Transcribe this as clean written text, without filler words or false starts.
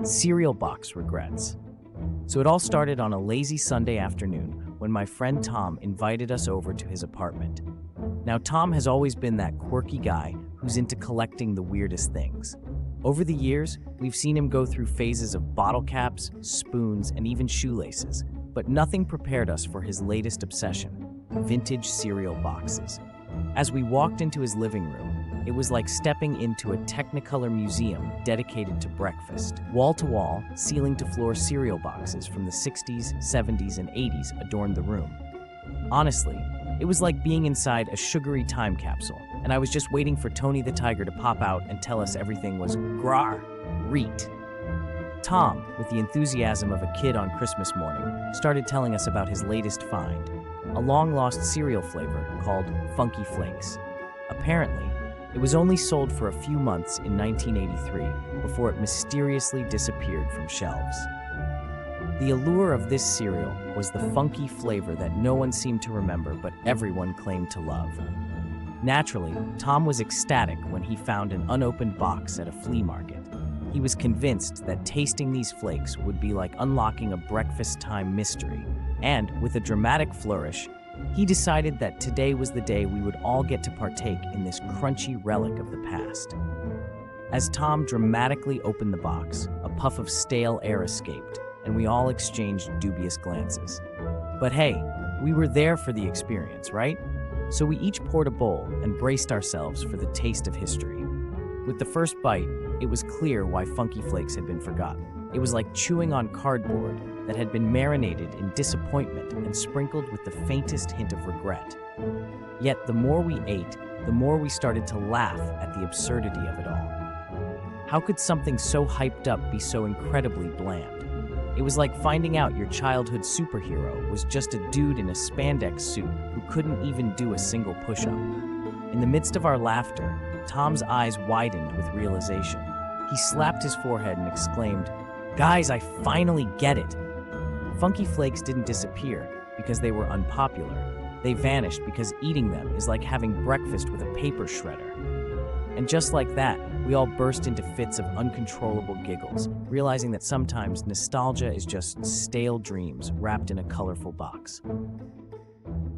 Cereal box regrets. So it all started on a lazy Sunday afternoon when my friend Tom invited us over to his apartment. Now, Tom has always been that quirky guy who's into collecting the weirdest things. Over the years, we've seen him go through phases of bottle caps, spoons, and even shoelaces, but nothing prepared us for his latest obsession: vintage cereal boxes. As we walked into his living room, it was like stepping into a Technicolor museum dedicated to breakfast. Wall-to-wall, ceiling-to-floor cereal boxes from the 60s, 70s, and 80s adorned the room. Honestly, it was like being inside a sugary time capsule, and I was just waiting for Tony the Tiger to pop out and tell us everything was grar, reet. Tom, with the enthusiasm of a kid on Christmas morning, started telling us about his latest find, a long-lost cereal flavor called Funky Flakes. Apparently, it was only sold for a few months in 1983 before it mysteriously disappeared from shelves. The allure of this cereal was the funky flavor that no one seemed to remember but everyone claimed to love. Naturally, Tom was ecstatic when he found an unopened box at a flea market. He was convinced that tasting these flakes would be like unlocking a breakfast-time mystery, and with a dramatic flourish, he decided that today was the day we would all get to partake in this crunchy relic of the past. As Tom dramatically opened the box, a puff of stale air escaped, and we all exchanged dubious glances. But hey, we were there for the experience, right? So we each poured a bowl and braced ourselves for the taste of history. With the first bite, it was clear why Funky Flakes had been forgotten. It was like chewing on cardboard that had been marinated in disappointment and sprinkled with the faintest hint of regret. Yet the more we ate, the more we started to laugh at the absurdity of it all. How could something so hyped up be so incredibly bland? It was like finding out your childhood superhero was just a dude in a spandex suit who couldn't even do a single push-up. In the midst of our laughter, Tom's eyes widened with realization. He slapped his forehead and exclaimed, "Guys, I finally get it!" Funky Flakes didn't disappear because they were unpopular. They vanished because eating them is like having breakfast with a paper shredder. And just like that, we all burst into fits of uncontrollable giggles, realizing that sometimes nostalgia is just stale dreams wrapped in a colorful box.